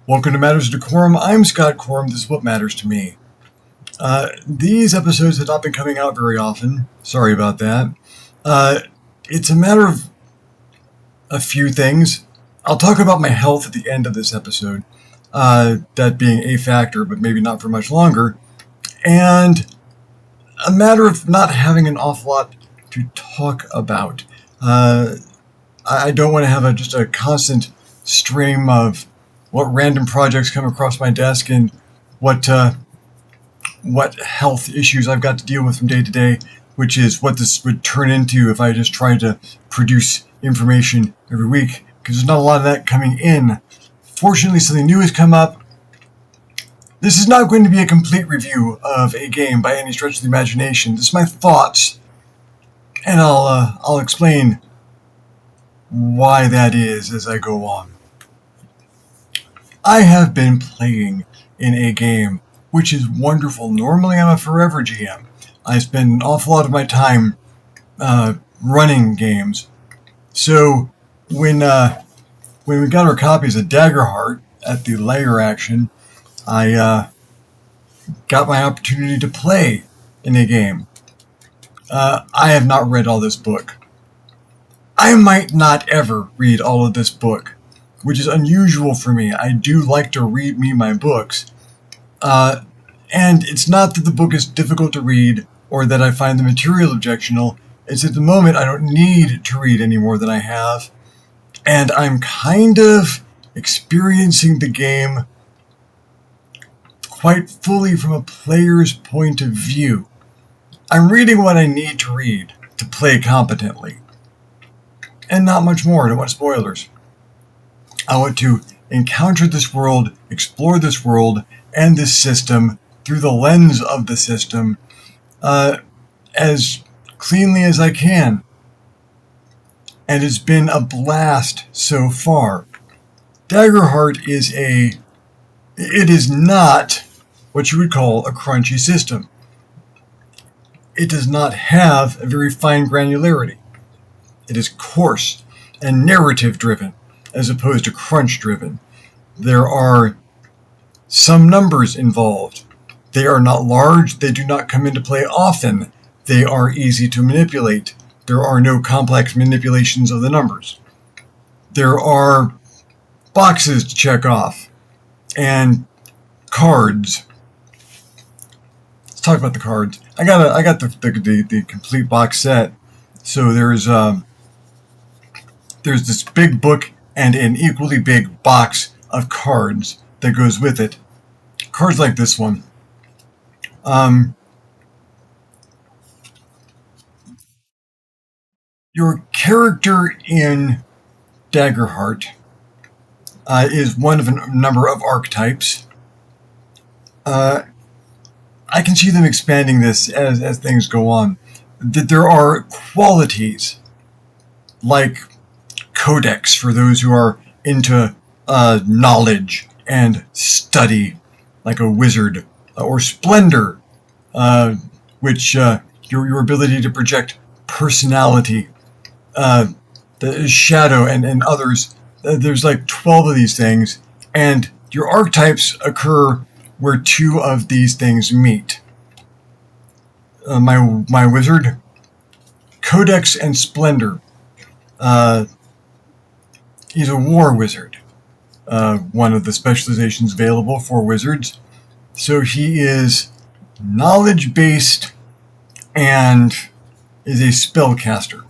Welcome to Matters of DeCorum. I'm Scott Corum. This is what matters to me. These episodes have not been coming out very often. Sorry about that. It's a matter of a few things. I'll talk about my health at the end of this episode, that being a factor, but maybe not for much longer, and a matter of not having an awful lot to talk about. I don't want to have just a constant stream of what random projects come across my desk and what health issues I've got to deal with from day to day, which is what this would turn into if I just tried to produce information every week, because there's not a lot of that coming in. Fortunately, something new has come up. This is not going to be a complete review of a game by any stretch of the imagination. This is my thoughts, and I'll explain why that is as I go on. I have been playing in a game, which is wonderful. Normally I'm a forever GM. I spend an awful lot of my time running games. So when we got our copies of Daggerheart at the layer action, I got my opportunity to play in a game. I have not read all this book. I might not ever read all of this book, which is unusual for me. I do like to read my books. And it's not that the book is difficult to read or that I find the material objectionable. It's at the moment I don't need to read any more than I have. And I'm kind of experiencing the game quite fully from a player's point of view. I'm reading what I need to read to play competently. And not much more. I don't want spoilers. I want to encounter this world, explore this world and this system through the lens of the system as cleanly as I can. And it's been a blast so far. Daggerheart is not what you would call a crunchy system. It does not have a very fine granularity. It is coarse and narrative driven, as opposed to crunch driven. There are some numbers involved. They are not large. They do not come into play often. They are easy to manipulate. There are no complex manipulations of the numbers. There are boxes to check off and cards. Let's talk about the cards. I got the complete box set. So there's this big book and an equally big box of cards that goes with it. Cards like this one. Your character in Daggerheart is one of a number of archetypes. I can see them expanding this as things go on. That there are qualities like codex for those who are into knowledge and study, like a wizard, or splendor, which your ability to project personality, the shadow, and others. There's like 12 of these things, and your archetypes occur where 2 of these things meet. My wizard, codex and splendor. He's a war wizard, one of the specializations available for wizards. So he is knowledge-based and is a spellcaster.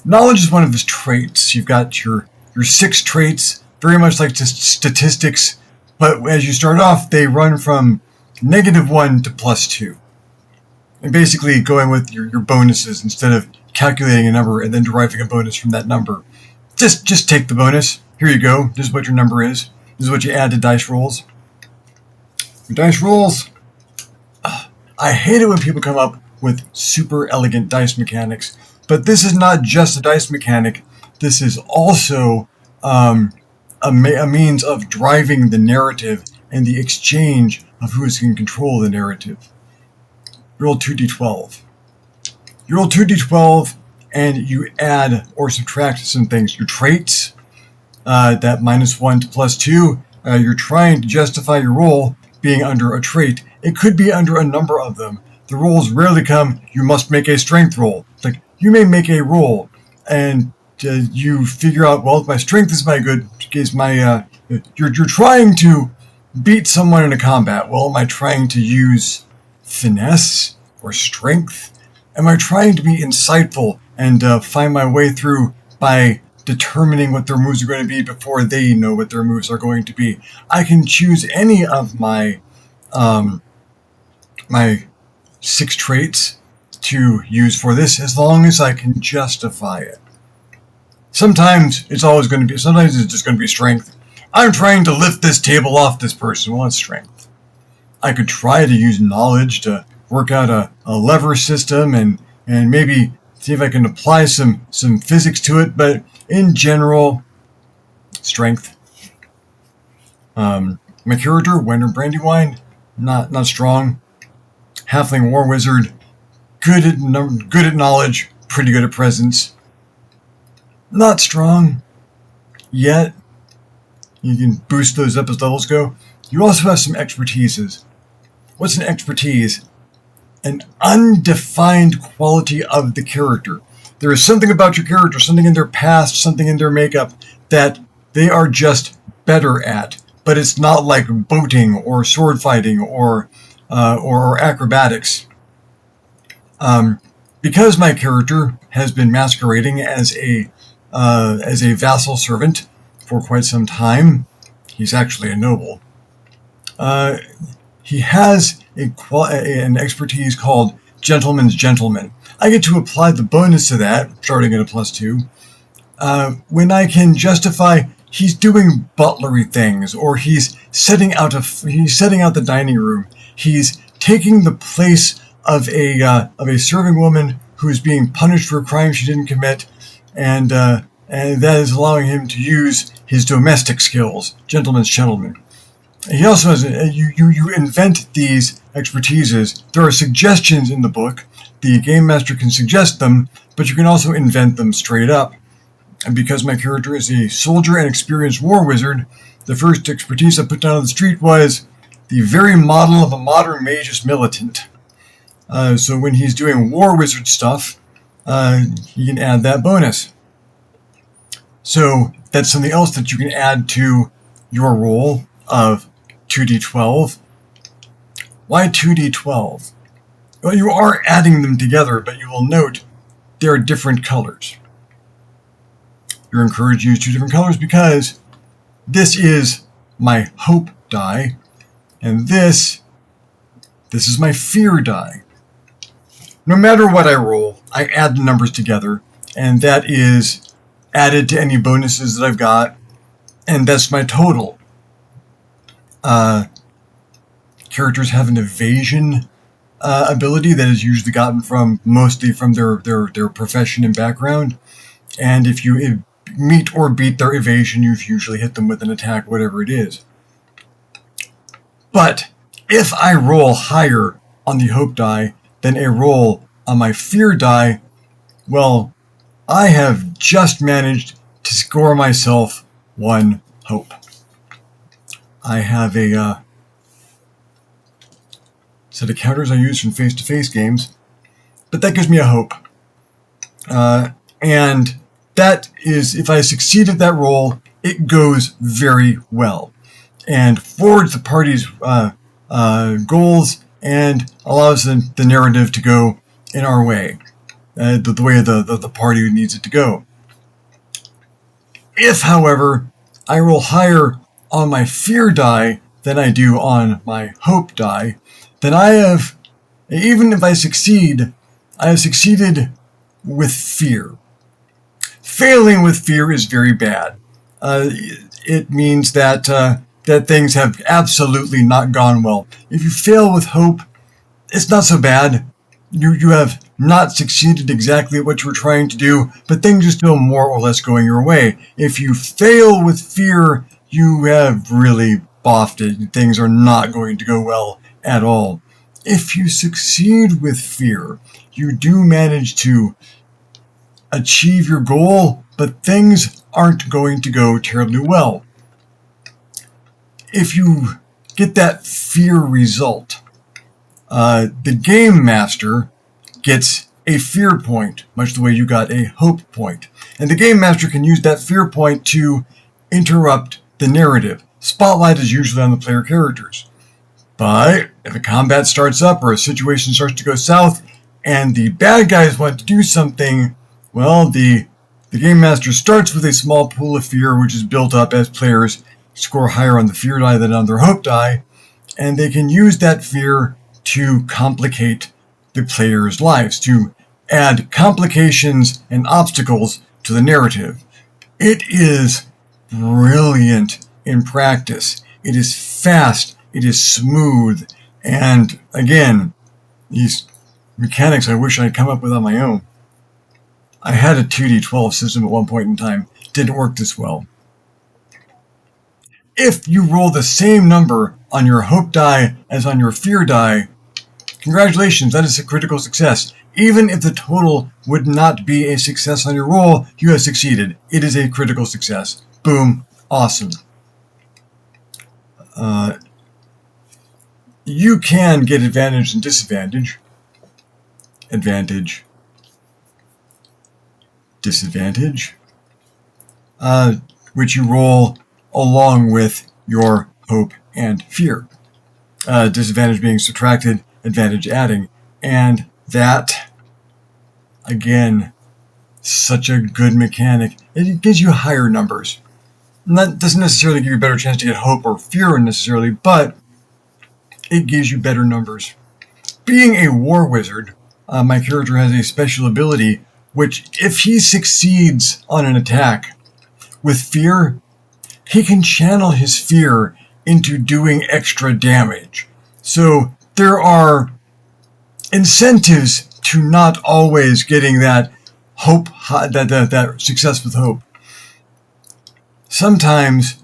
Knowledge is one of his traits. You've got your 6 traits, very much like statistics, but as you start off, they run from -1 to +2. And basically going with your bonuses instead of calculating a number and then deriving a bonus from that number. Just take the bonus. Here you go. This is what your number is. This is what you add to dice rolls. Your dice rolls. I hate it when people come up with super elegant dice mechanics, but this is not just a dice mechanic. This is also a means of driving the narrative and the exchange of who is in control of the narrative. You roll 2d12. You roll 2d12 and you add or subtract some things. Your traits, that -1 to +2, you're trying to justify your roll being under a trait. It could be under a number of them. The rolls rarely come, you must make a strength roll. It's like, you may make a roll, and you figure out, well, my strength is you're trying to beat someone in a combat. Well, am I trying to use finesse or strength? Am I trying to be insightful and find my way through by determining what their moves are going to be before they know what their moves are going to be? I can choose any of my my 6 traits to use for this as long as I can justify it. Sometimes it's just going to be strength. I'm trying to lift this table off this person. Well, it's strength. I could try to use knowledge to work out a lever system and maybe see if I can apply some physics to it, but in general, strength. My character, Wenner Brandywine, not strong. Halfling War Wizard, good at knowledge, pretty good at presence. Not strong yet. You can boost those up as levels go. You also have some expertises. What's an expertise? An undefined quality of the character. There is something about your character, something in their past, something in their makeup that they are just better at. But it's not like boating or sword fighting or acrobatics. Because my character has been masquerading as a vassal servant for quite some time, he's actually a noble. He has an expertise called Gentleman's Gentleman. I get to apply the bonus to that, starting at a +2, when I can justify he's doing butlery things, or he's setting out the dining room. He's taking the place of a serving woman who is being punished for a crime she didn't commit, and that is allowing him to use his domestic skills. Gentleman's Gentleman. He also has you invent these expertises. There are suggestions in the book. The game master can suggest them, but you can also invent them straight up. And because my character is a soldier and experienced war wizard, the first expertise I put down on the street was the very model of a modern magus militant. So when he's doing war wizard stuff, you can add that bonus. So that's something else that you can add to your roll of 2d12. Why 2d12? Well, you are adding them together, but you will note they are different colors. You're encouraged to use 2 different colors because this is my hope die, and this is my fear die. No matter what I roll, I add the numbers together, and that is added to any bonuses that I've got, and that's my total. Characters have an evasion ability that is usually gotten mostly from their profession and background, and if you meet or beat their evasion, you've usually hit them with an attack, whatever it is. But if I roll higher on the hope die than a roll on my fear die, well, I have just managed to score myself 1 hope. I have a set of counters I use from face-to-face games, but that gives me a hope. And that is, if I succeed at that roll, it goes very well and forwards the party's goals and allows the narrative to go in our way, the way the party needs it to go. If, however, I roll higher on my fear die than I do on my hope die, then even if I succeed, I have succeeded with fear. Failing with fear is very bad. It means that things have absolutely not gone well. If you fail with hope, it's not so bad. You have not succeeded exactly at what you were trying to do, but things are still more or less going your way. If you fail with fear, you have really boffed it. Things are not going to go well at all. If you succeed with fear, you do manage to achieve your goal, but things aren't going to go terribly well. if you get that fear result, the game master gets a fear point, much the way you got a hope point. And the game master can use that fear point to interrupt the narrative. Spotlight is usually on the player characters. But if a combat starts up or a situation starts to go south and the bad guys want to do something, well, the game master starts with a small pool of fear, which is built up as players score higher on the fear die than on their hope die, and they can use that fear to complicate the players' lives, to add complications and obstacles to the narrative. It is brilliant in practice. It is fast, it is smooth, and again, these mechanics I wish I'd come up with on my own. I had a 2d12 system at one point in time. Didn't work this well. If you roll the same number on your hope die as on your fear die, congratulations, that is a critical success. Even if the total would not be a success on your roll, you have succeeded. It is a critical success. Boom. Awesome. You can get advantage and disadvantage. Advantage. Disadvantage. Which you roll along with your hope and fear. Disadvantage being subtracted, advantage adding. And that, again, such a good mechanic. It gives you higher numbers. And that doesn't necessarily give you a better chance to get hope or fear necessarily, but it gives you better numbers. Being a war wizard, my character has a special ability which, if he succeeds on an attack with fear, he can channel his fear into doing extra damage. So there are incentives to not always getting that hope, that success with hope. Sometimes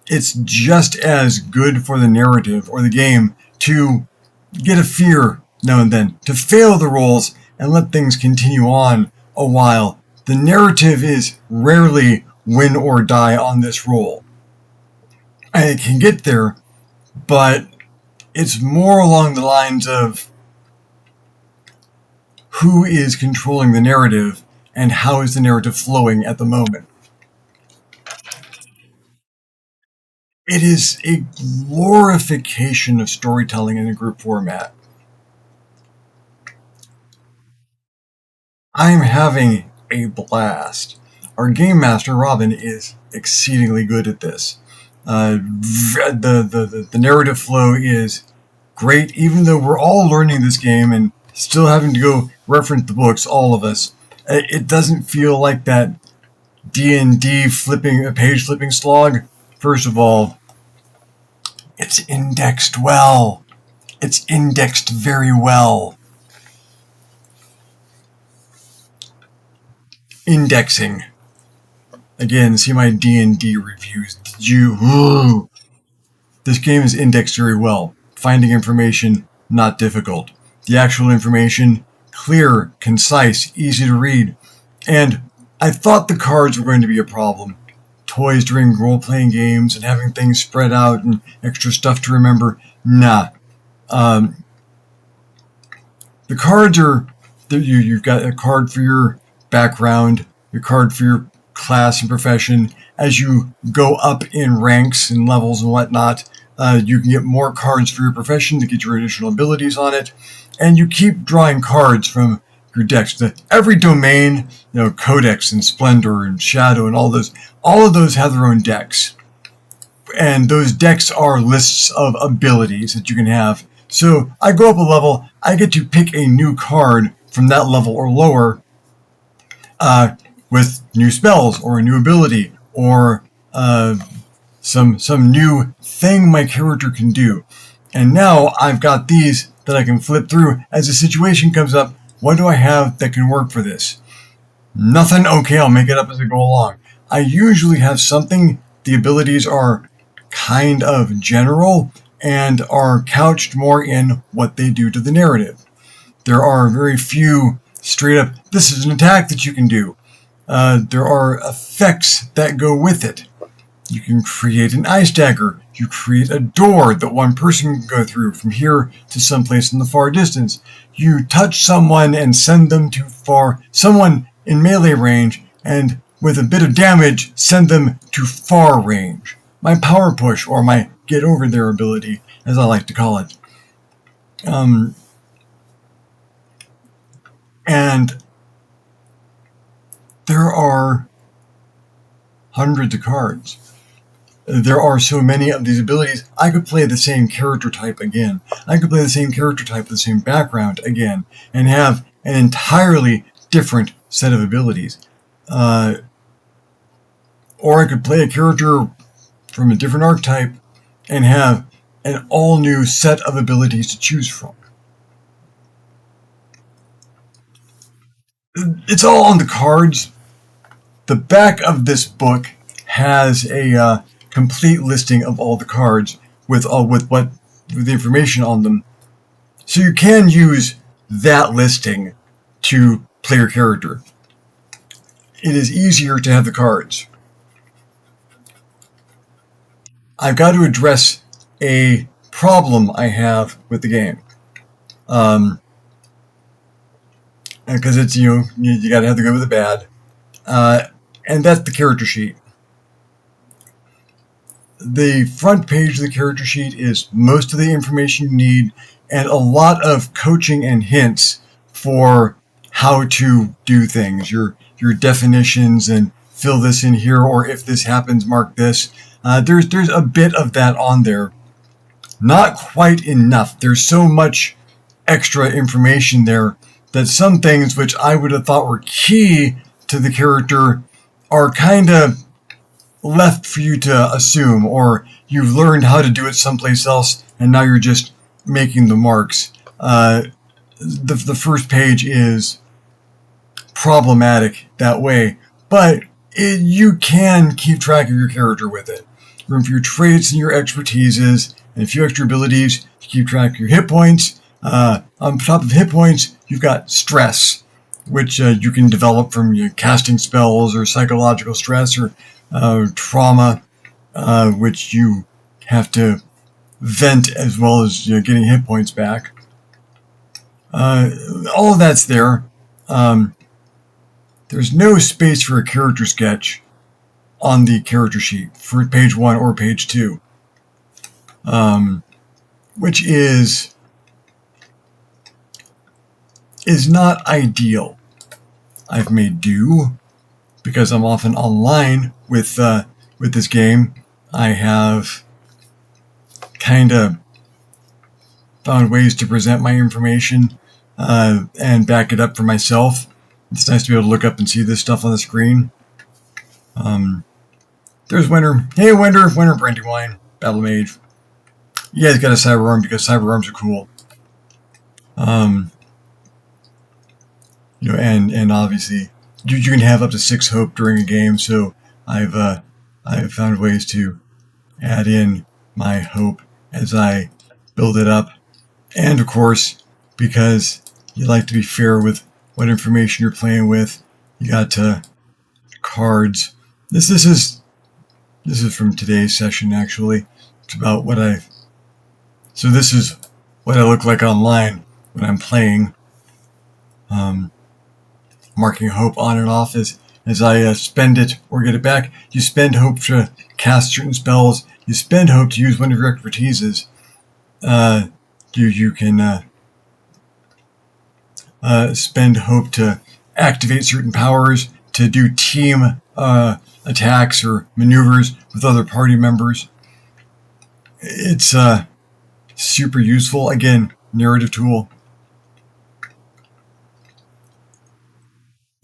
it's just as good for the narrative or the game to get a fear now and then, to fail the rolls and let things continue on a while. The narrative is rarely win or die on this roll. And it can get there, but it's more along the lines of who is controlling the narrative and how is the narrative flowing at the moment. It is a glorification of storytelling in a group format. I'm having a blast. Our game master, Robin, is exceedingly good at this. The narrative flow is great, even though we're all learning this game and still having to go reference the books, all of us. It doesn't feel like that D&D page flipping slog. First of all, it's indexed well. It's indexed very well. Indexing. Again, see my D&D reviews. This game is indexed very well. Finding information, not difficult. The actual information, clear, concise, easy to read. And I thought the cards were going to be a problem. Toys during role-playing games and having things spread out and extra stuff to remember. Nah. The cards are... You've got a card for your background, your card for your class and profession. As you go up in ranks and levels and whatnot, you can get more cards for your profession to get your additional abilities on it. And you keep drawing cards from your decks. Every domain, Codex and Splendor and Shadow and all of those have their own decks. And those decks are lists of abilities that you can have. So I go up a level, I get to pick a new card from that level or lower with new spells or a new ability or some new thing my character can do. And now I've got these that I can flip through. As a situation comes up, what do I have that can work for this? Nothing? Okay, I'll make it up as I go along. I usually have something. The abilities are kind of general and are couched more in what they do to the narrative. There are very few straight up, this is an attack that you can do. There are effects that go with it. You can create an ice dagger. You create a door that one person can go through from here to someplace in the far distance. You touch someone and send them to someone in melee range, and with a bit of damage, send them to far range. My power push, or my get over there ability, as I like to call it. And there are hundreds of cards. There are so many of these abilities. I could play the same character type again. I could play the same character type with the same background again and have an entirely different set of abilities. Or I could play a character from a different archetype and have an all-new set of abilities to choose from. It's all on the cards. The back of this book has a complete listing of all the cards with the information on them. So you can use that listing to play your character. It is easier to have the cards. I've got to address a problem I have with the game. Because it's, you got to have the good with the bad. And that's the character sheet. The front page of the character sheet is most of the information you need and a lot of coaching and hints for how to do things. Your definitions and fill this in here, or if this happens, mark this. There's a bit of that on there. Not quite enough. There's so much extra information there that some things which I would have thought were key to the character are kind of left for you to assume, or you've learned how to do it someplace else and now you're just making the marks. The first page is problematic that way, but you can keep track of your character with it. Room for your traits and your expertises and a few extra abilities to keep track of your hit points. On top of hit points, you've got stress, which you can develop from casting spells or psychological stress or trauma, which you have to vent as well as getting hit points back. All of that's there. There's no space for a character sketch on the character sheet for page 1 or page 2, which is not ideal. I've made do because I'm often online with this game. I have kind of found ways to present my information and back it up for myself. It's nice to be able to look up and see this stuff on the screen. There's Winter. Hey, Winter Brandywine, Battle Mage. You guys got a cyber arm because cyber arms are cool. And obviously you can have up to 6 hope during a game, so I've found ways to add in my hope as I build it up. And of course, because you like to be fair with what information you're playing with, you got cards. This is from today's session, actually. It's about so this is what I look like online when I'm playing. Marking hope on and off as I spend it or get it back. You spend hope to cast certain spells. You spend hope to use one of your expertises. You can spend hope to activate certain powers, to do team attacks or maneuvers with other party members. It's super useful. Again, narrative tool.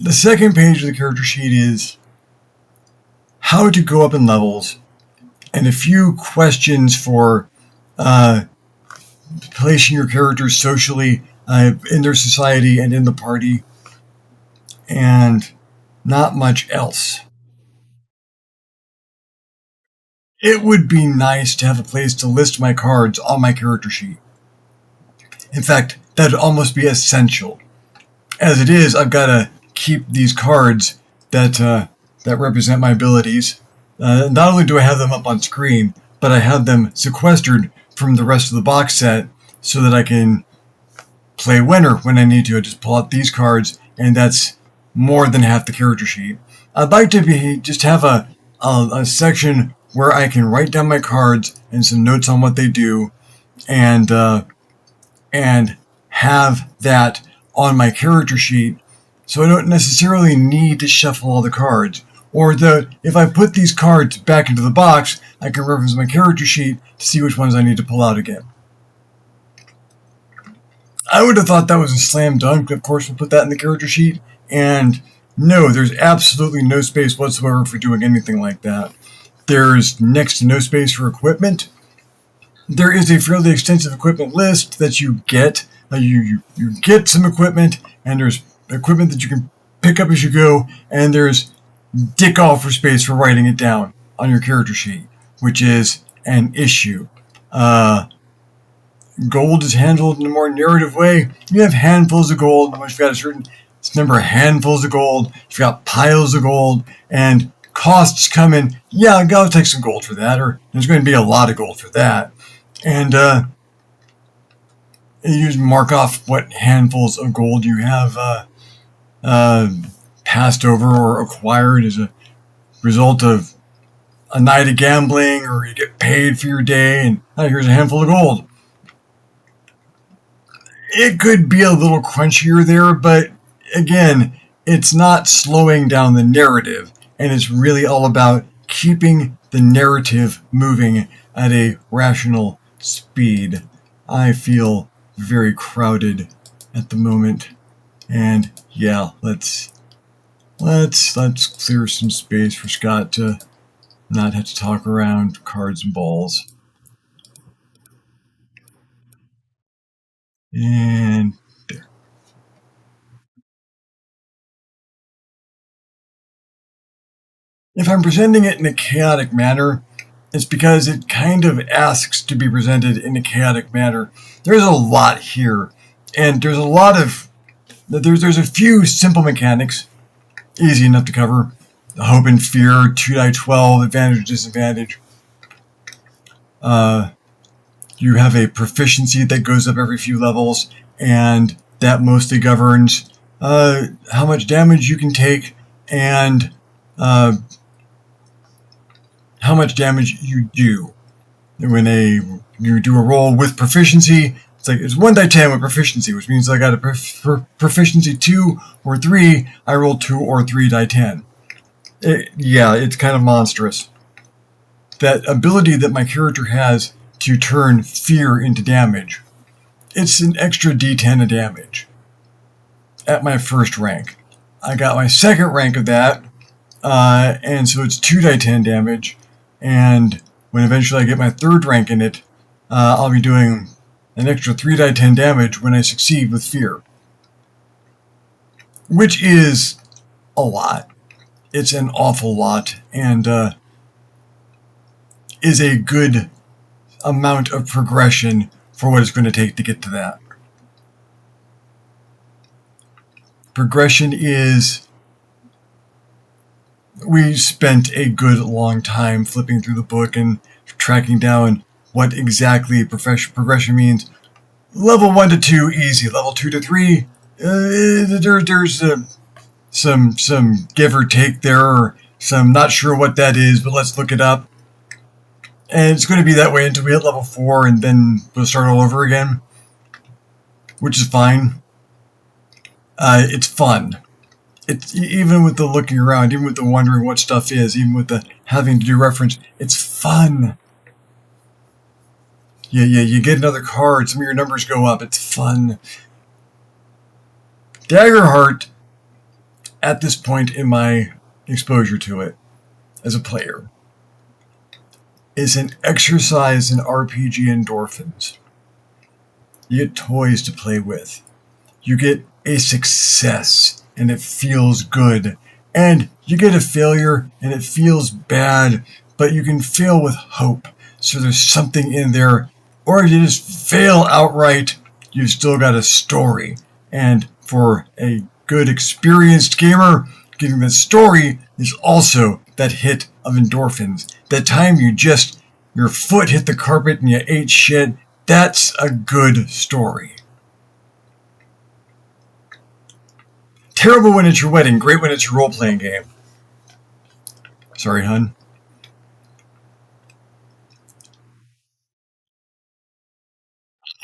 The second page of the character sheet is how to go up in levels and a few questions for placing your characters socially in their society and in the party, and not much else. It would be nice to have a place to list my cards on my character sheet. In fact, that would almost be essential. As it is, I've got to keep these cards that represent my abilities Not only do I have them up on screen, but I have them sequestered from the rest of the box set so that I can play winner when I need to. I just pull out these cards, and that's more than half the character sheet. I'd like to just have a section where I can write down my cards and some notes on what they do, and have that on my character sheet, so I don't necessarily need to shuffle all the cards. Or if I put these cards back into the box, I can reference my character sheet to see which ones I need to pull out again. I would have thought that was a slam dunk. Of course, we'll put that in the character sheet. And no, there's absolutely no space whatsoever for doing anything like that. There's next to no space for equipment. There is a fairly extensive equipment list that you get. You get some equipment, and there's equipment that you can pick up as you go, and there's dick all for space for writing it down on your character sheet, which is an issue. Gold is handled in a more narrative way. You have handfuls of gold. Once you've got a certain number of handfuls of gold, you've got piles of gold, and costs come in. Yeah, I gotta take some gold for that, or there's going to be a lot of gold for that. And you just mark off what handfuls of gold you have passed over or acquired as a result of a night of gambling, or you get paid for your day, and here's a handful of gold. It could be a little crunchier there, but again, it's not slowing down the narrative, and it's really all about keeping the narrative moving at a rational speed. I feel very crowded at the moment, and yeah, let's clear some space for Scott to not have to talk around cards and balls. And there. If I'm presenting it in a chaotic manner, it's because it kind of asks to be presented in a chaotic manner. There's a lot here, and there's a few simple mechanics, easy enough to cover. Hope and fear, 2 die 12, advantage, disadvantage. You have a proficiency that goes up every few levels, and that mostly governs how much damage you can take and how much damage you do. When you do a roll with proficiency, it's 1 die 10 with proficiency, which means I got a proficiency 2 or 3, I roll 2 or 3 die 10. It's kind of monstrous. That ability that my character has to turn fear into damage, it's an extra d10 of damage at my first rank. I got my second rank of that, and so it's 2 die 10 damage, and when eventually I get my third rank in it, I'll be doing an extra 3 die 10 damage when I succeed with fear, which is a lot. It's an awful lot, and is a good amount of progression for what it's going to take to get to that. Progression is... We spent a good long time flipping through the book and tracking down what exactly progression means. Level 1 to 2, easy. Level 2 to 3, there's some give or take there, or some not sure what that is, but let's look it up. And it's going to be that way until we hit level 4, and then we'll start all over again, which is fine. It's fun. It's even with the looking around, even with the wondering what stuff is, even with the having to do reference, it's fun. You get another card, some of your numbers go up, it's fun. Daggerheart, at this point in my exposure to it as a player, is an exercise in RPG endorphins. You get toys to play with. You get a success, and it feels good. And you get a failure, and it feels bad, but you can fail with hope. So there's something in there. Or you just fail outright, you've still got a story. And for a good, experienced gamer, getting that story is also that hit of endorphins. That time your foot hit the carpet and you ate shit. That's a good story. Terrible when it's your wedding, great when it's your role-playing game. Sorry, hun.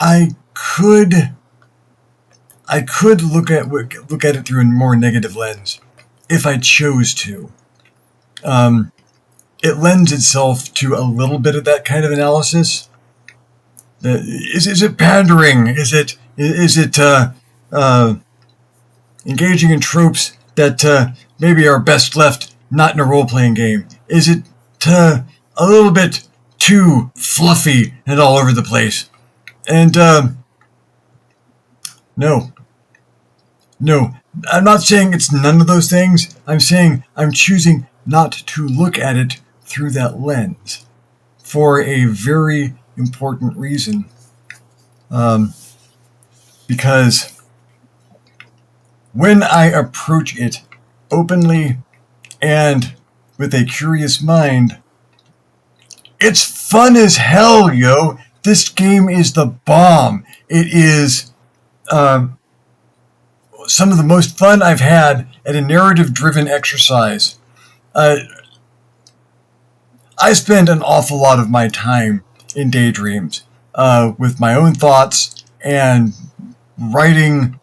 I could look at it through a more negative lens if I chose to. It lends itself to a little bit of that kind of analysis. Is it pandering? Is it engaging in tropes that maybe are best left not in a role-playing game? Is it a little bit too fluffy and all over the place? And no, I'm not saying it's none of those things. I'm saying I'm choosing not to look at it through that lens for a very important reason. Because when I approach it openly and with a curious mind, it's fun as hell, yo. This game is the bomb. It is some of the most fun I've had at a narrative-driven exercise. I spend an awful lot of my time in daydreams with my own thoughts and writing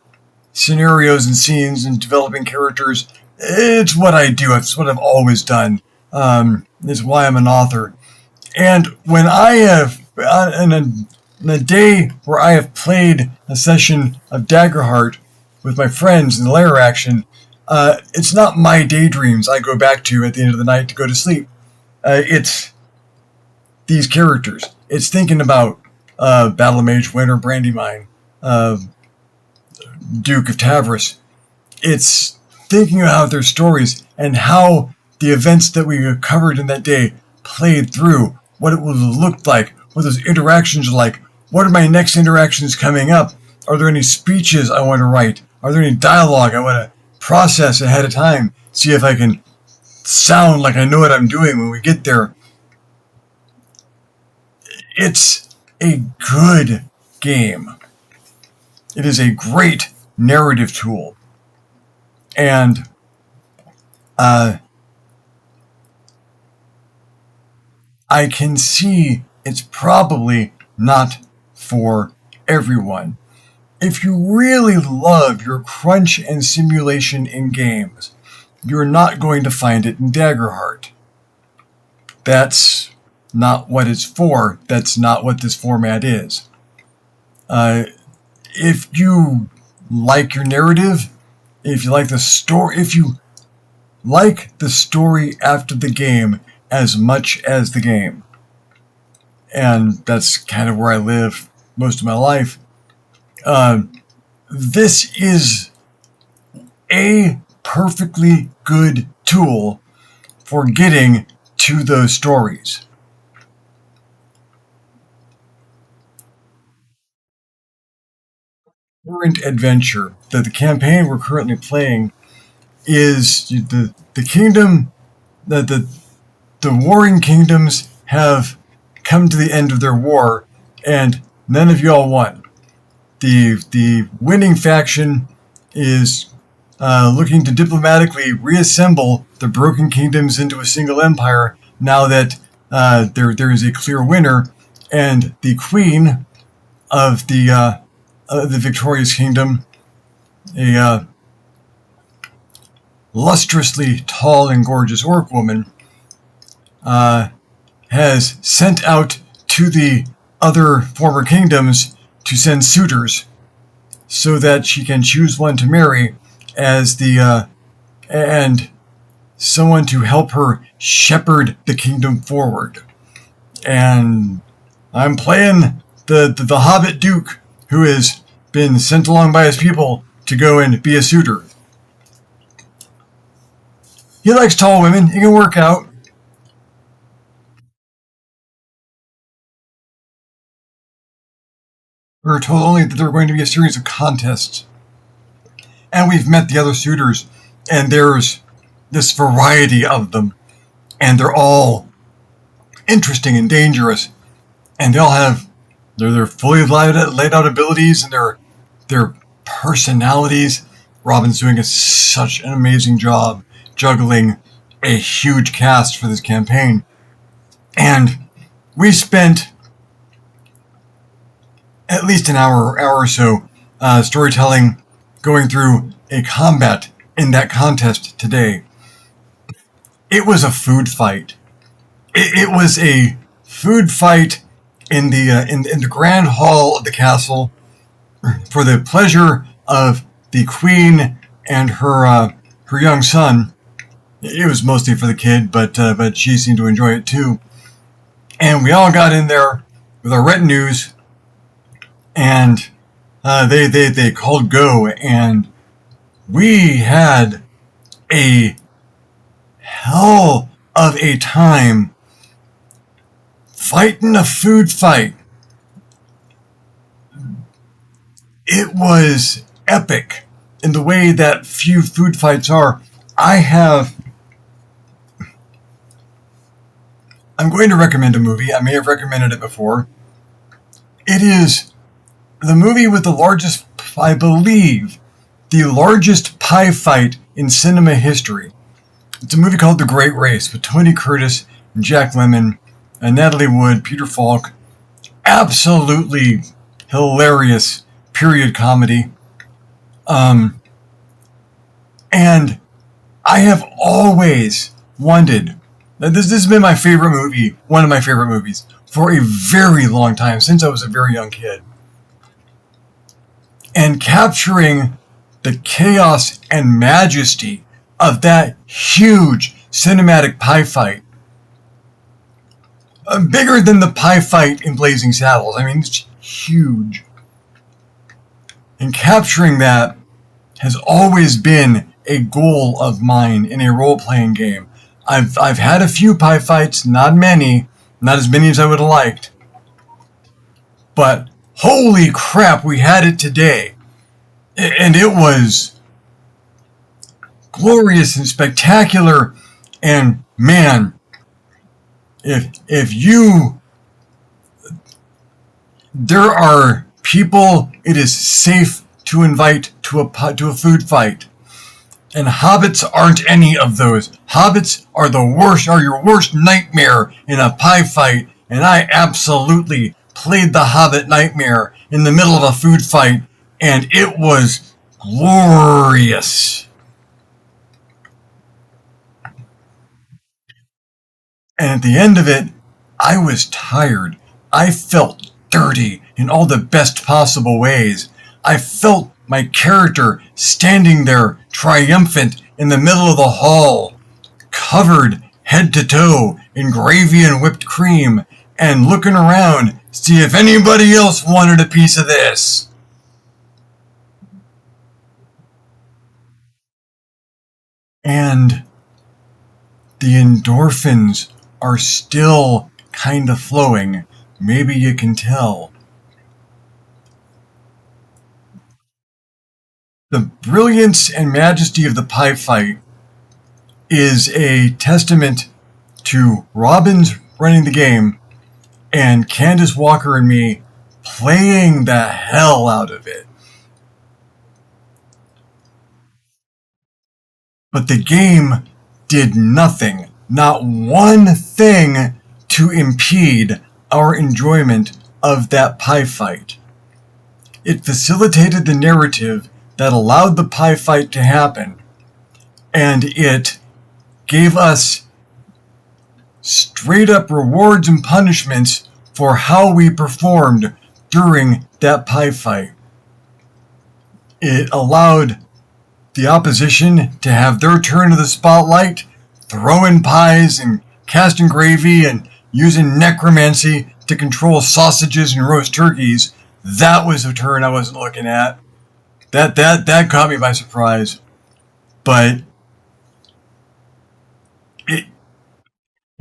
scenarios and scenes and developing characters. It's what I do. It's what I've always done. It's why I'm an author. And when I have, in a day where I have played a session of Daggerheart with my friends in the lair action, it's not my daydreams I go back to at the end of the night to go to sleep. It's these characters. It's thinking about Battle Mage Winter Brandywine, Duke of Tavris. It's thinking about their stories and how the events that we covered in that day played through, what it would have looked like, what those interactions are like, what are my next interactions coming up, are there any speeches I want to write, are there any dialogue I want to process ahead of time, see if I can sound like I know what I'm doing when we get there. It's a good game. It is a great narrative tool. And I can see it's probably not for everyone. If you really love your crunch and simulation in games, you're not going to find it in Daggerheart. That's not what it's for. That's not what this format is. If you like your narrative, if you like the story, if you like the story after the game as much as the game, and that's kind of where I live most of my life, this is a perfectly good tool for getting to those stories. Current adventure, the campaign we're currently playing, is the kingdom that the warring kingdoms have come to the end of their war, and none of y'all won. The winning faction is looking to diplomatically reassemble the broken kingdoms into a single empire now that there is a clear winner, and the queen of the victorious kingdom, a lustrously tall and gorgeous orc woman, has sent out to the other former kingdoms to send suitors so that she can choose one to marry as and someone to help her shepherd the kingdom forward. And I'm playing the Hobbit Duke, who has been sent along by his people to go and be a suitor. He likes tall women. He can work out. We were told only that there were going to be a series of contests. And we've met the other suitors, and there's this variety of them. and they're all interesting and dangerous, and they all have their fully laid out abilities and their personalities. Robin's doing such an amazing job juggling a huge cast for this campaign, and we spent at least an hour or so storytelling, going through a combat in that contest today. It was a food fight. It was a food fight in the grand hall of the castle for the pleasure of the queen and her young son. It was mostly for the kid, but she seemed to enjoy it too. And we all got in there with our retinues, and they called go, and we had a hell of a time fighting a food fight. It was epic in the way that few food fights are. I'm going to recommend a movie. I may have recommended it before. It is the movie with the largest, I believe, the largest pie fight in cinema history. It's a movie called The Great Race with Tony Curtis and Jack Lemmon and Natalie Wood, Peter Falk. Absolutely hilarious period comedy. And I have always wanted, this has been my favorite movie, one of my favorite movies, for a very long time, since I was a very young kid. And capturing the chaos and majesty of that huge cinematic pie fight, bigger than the pie fight in Blazing Saddles. I mean, it's huge. And capturing that has always been a goal of mine in a role-playing game. I've had a few pie fights, not many, not as many as I would have liked. But holy crap, we had it today. And it was glorious and spectacular. And man, if you, there are people it is safe to invite to a food fight. And hobbits aren't any of those. Hobbits are your worst nightmare in a pie fight, and I absolutely played the Hobbit nightmare in the middle of a food fight, and it was glorious. And at the end of it, I was tired. I felt dirty in all the best possible ways. I felt my character standing there triumphant in the middle of the hall, covered head to toe in gravy and whipped cream, and looking around to see if anybody else wanted a piece of this. And the endorphins are still kind of flowing. Maybe you can tell. The brilliance and majesty of the pie fight is a testament to Robin's running the game and Candace Walker and me playing the hell out of it. But the game did nothing, not one thing, to impede our enjoyment of that pie fight. It facilitated the narrative that allowed the pie fight to happen, and it gave us straight up rewards and punishments for how we performed during that pie fight. It allowed the opposition to have their turn of the spotlight, throwing pies and casting gravy and using necromancy to control sausages and roast turkeys. That was a turn I wasn't looking at. That caught me by surprise. But it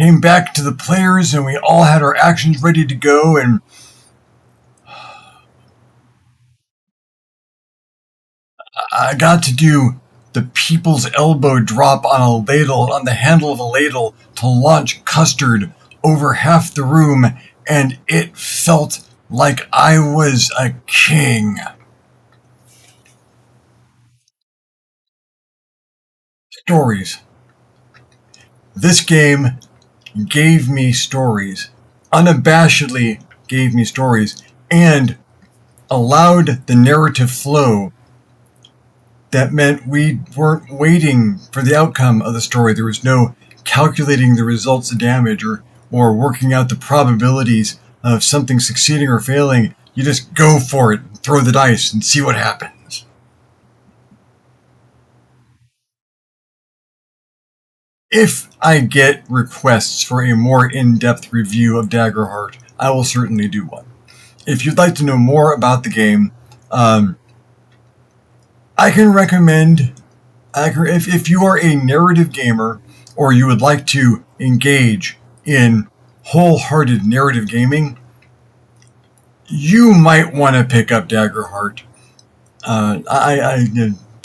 came back to the players, and we all had our actions ready to go, and I got to do the people's elbow drop on a ladle, on the handle of a ladle, to launch custard over half the room, and it felt like I was a king. Stories. This game gave me stories, unabashedly gave me stories, and allowed the narrative flow that meant we weren't waiting for the outcome of the story. There was no calculating the results of damage or working out the probabilities of something succeeding or failing. You just go for it, throw the dice, and see what happens. If I get requests for a more in-depth review of Daggerheart, I will certainly do one. If you'd like to know more about the game, I can recommend, if you are a narrative gamer or you would like to engage in wholehearted narrative gaming, you might want to pick up Daggerheart.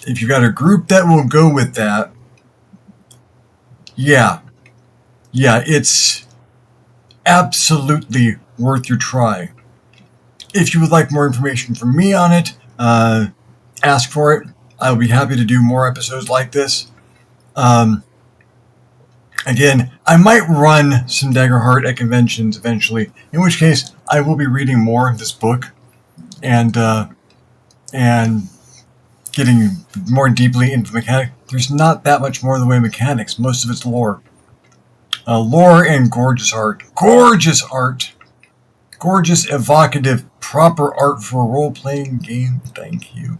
If you got a group that will go with that, yeah, it's absolutely worth your try. If you would like more information from me on it, ask for it. I'll be happy to do more episodes like this. Again, I might run some Daggerheart at conventions eventually, in which case I will be reading more of this book and getting more deeply into mechanics. There's not that much more in the way of mechanics. Most of it's lore. Lore and gorgeous art. Gorgeous art. Gorgeous, evocative, proper art for a role-playing game. Thank you.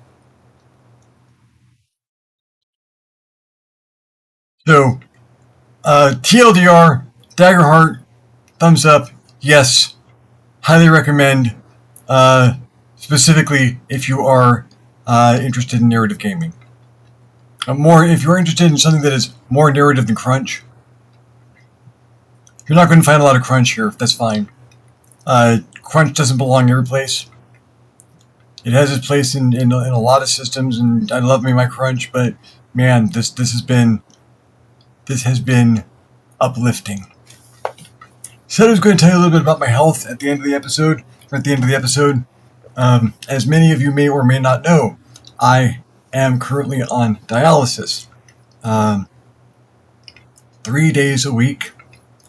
So, TLDR, Daggerheart, thumbs up, yes, highly recommend, specifically if you are interested in narrative gaming. If you're interested in something that is more narrative than crunch, you're not going to find a lot of crunch here, that's fine. Crunch doesn't belong every place. It has its place in a lot of systems, and I love me my crunch, but man, this has been uplifting. So I was going to tell you a little bit about my health at the end of the episode. As many of you may or may not know, I am currently on dialysis. 3 days a week,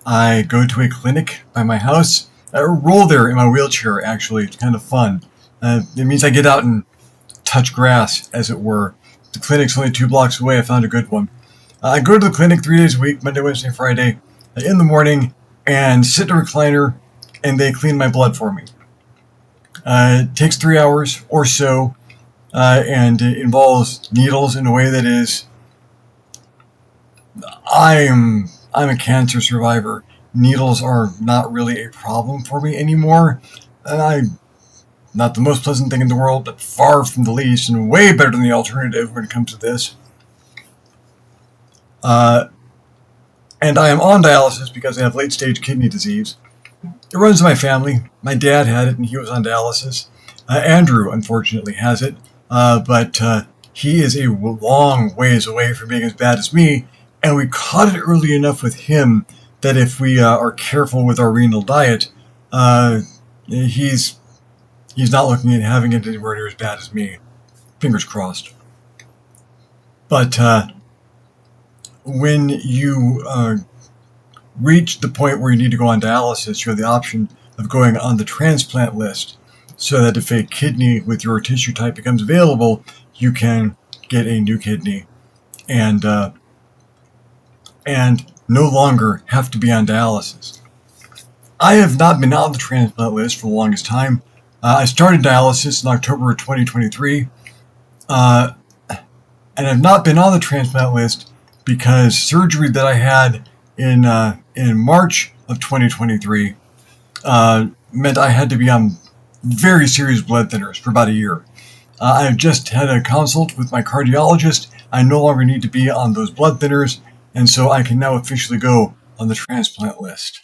I go to a clinic by my house. I roll there in my wheelchair, actually. It's kind of fun. It means I get out and touch grass, as it were. The clinic's only 2 blocks away. I found a good one. I go to the clinic 3 days a week, Monday, Wednesday, Friday, in the morning, and sit in a recliner, and they clean my blood for me. It takes 3 hours or so, and it involves needles in a way that is... I'm a cancer survivor. Needles are not really a problem for me anymore. Not the most pleasant thing in the world, but far from the least, and way better than the alternative when it comes to this. And I am on dialysis because I have late-stage kidney disease. It runs in my family. My dad had it, and he was on dialysis. Andrew, unfortunately, has it, but he is a long ways away from being as bad as me, and we caught it early enough with him that if we are careful with our renal diet, he's not looking at having it anywhere near as bad as me. Fingers crossed. But when you reach the point where you need to go on dialysis, you have the option of going on the transplant list, so that if a kidney with your tissue type becomes available, you can get a new kidney and no longer have to be on dialysis. I have not been on the transplant list for the longest time. I started dialysis in October of 2023, and have not been on the transplant list because surgery that I had in March of 2023 meant I had to be on very serious blood thinners for about a year. I've just had a consult with my cardiologist. I no longer need to be on those blood thinners, and so I can now officially go on the transplant list.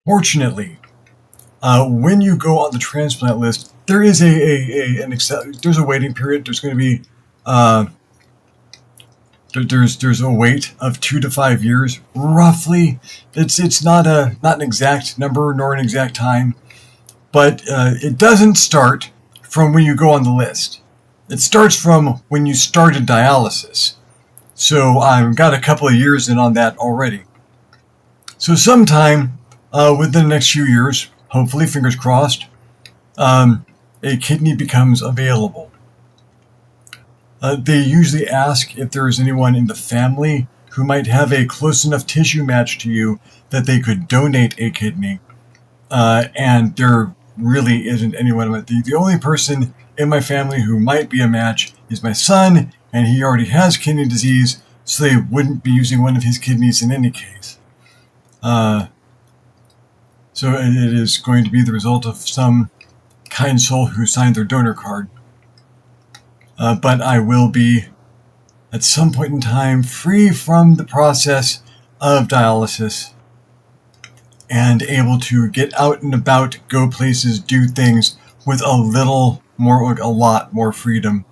Fortunately, when you go on the transplant list, there is there's a waiting period. There's going to be there's a wait of 2 to 5 years, roughly. It's not an exact number nor an exact time, but it doesn't start from when you go on the list. It starts from when you started dialysis. So I've got a couple of years in on that already. So sometime within the next few years, hopefully, fingers crossed, a kidney becomes available. They usually ask if there is anyone in the family who might have a close enough tissue match to you that they could donate a kidney. And there really isn't anyone. The only person in my family who might be a match is my son, and he already has kidney disease, so they wouldn't be using one of his kidneys in any case. So it is going to be the result of some kind soul who signed their donor card. But I will be, at some point in time, free from the process of dialysis and able to get out and about, go places, do things with a lot more freedom.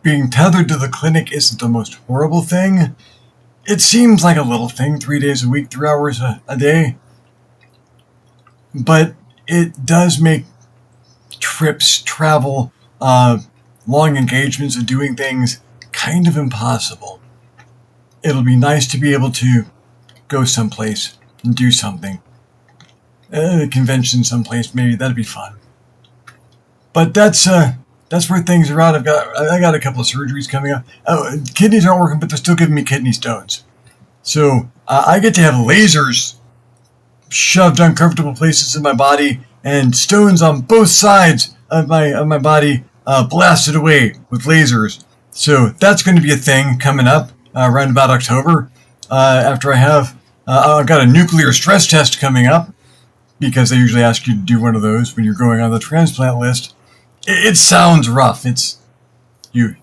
Being tethered to the clinic isn't the most horrible thing. It seems like a little thing, 3 days a week, 3 hours a day. But it does make trips, travel, long engagements and doing things kind of impossible. It'll be nice to be able to go someplace and do something. A convention someplace, maybe that'd be fun. But that's where things are at. I got a couple of surgeries coming up. Kidneys aren't working, but they're still giving me kidney stones. So I get to have lasers shoved uncomfortable places in my body and stones on both sides of my body blasted away with lasers. So that's going to be a thing coming up around about October. After I've got a nuclear stress test coming up, because they usually ask you to do one of those when you're going on the transplant list. It sounds rough. It's you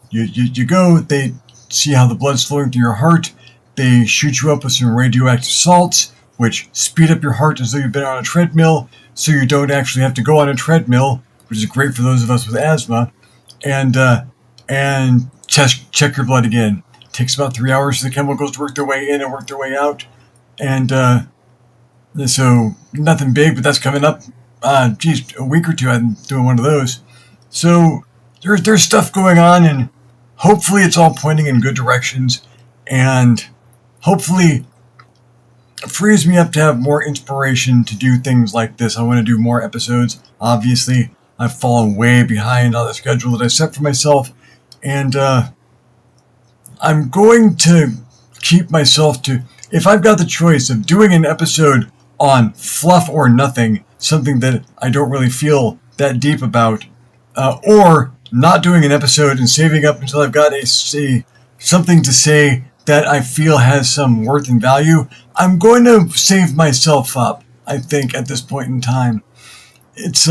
go, they see how the blood's flowing through your heart. They shoot you up with some radioactive salts, which speed up your heart as though you've been on a treadmill, so you don't actually have to go on a treadmill, which is great for those of us with asthma. And check your blood again. It takes about 3 hours for the chemicals to work their way in and work their way out. And so nothing big, but that's coming up. A week or two I'm doing one of those. So there's stuff going on, and hopefully it's all pointing in good directions, and hopefully it frees me up to have more inspiration to do things like this. I want to do more episodes. Obviously, I've fallen way behind on the schedule that I set for myself, and I'm going to keep myself to, if I've got the choice of doing an episode on fluff or nothing, something that I don't really feel that deep about, or not doing an episode and saving up until I've got something to say that I feel has some worth and value, I'm going to save myself up, I think, at this point in time. It's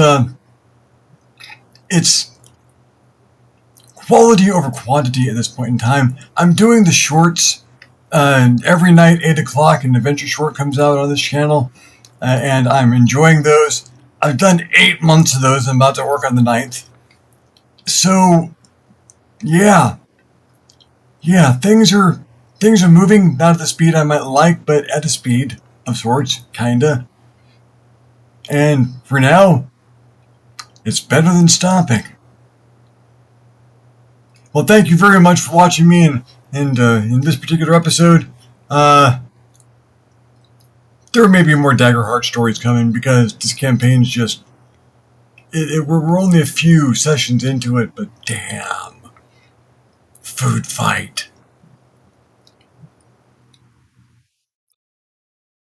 quality over quantity at this point in time. I'm doing the shorts every night, 8 o'clock, an adventure short comes out on this channel, and I'm enjoying those. I've done 8 months of those. I'm about to work on the 9th. So, yeah, things are moving, not at the speed I might like, but at a speed of sorts, kinda. And for now, it's better than stopping. Well, thank you very much for watching me in this particular episode. There may be more Daggerheart stories coming, because this campaign's just... we're only a few sessions into it, but damn. Food fight.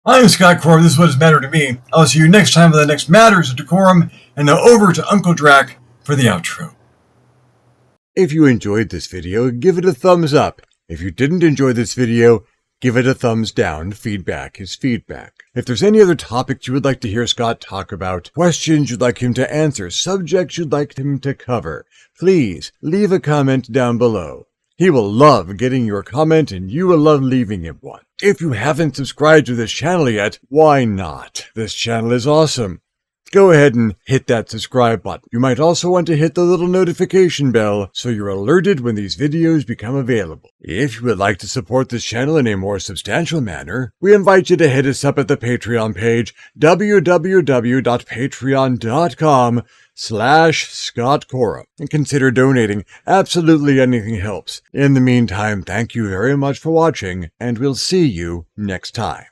I'm Scott Corb. This is What Does Matter to Me. I'll see you next time for the next Matters of DeCorum, and now over to Uncle Drac for the outro. If you enjoyed this video, give it a thumbs up. If you didn't enjoy this video, give it a thumbs down. Feedback is feedback. If there's any other topics you would like to hear Scott talk about, questions you'd like him to answer, subjects you'd like him to cover, please leave a comment down below. He will love getting your comment, and you will love leaving him one. If you haven't subscribed to this channel yet, why not? This channel is awesome. go ahead and hit that subscribe button. You might also want to hit the little notification bell so you're alerted when these videos become available. If you would like to support this channel in a more substantial manner, we invite you to hit us up at the Patreon page, www.patreon.com/ScottCorum, and consider donating. Absolutely anything helps. In the meantime, thank you very much for watching, and we'll see you next time.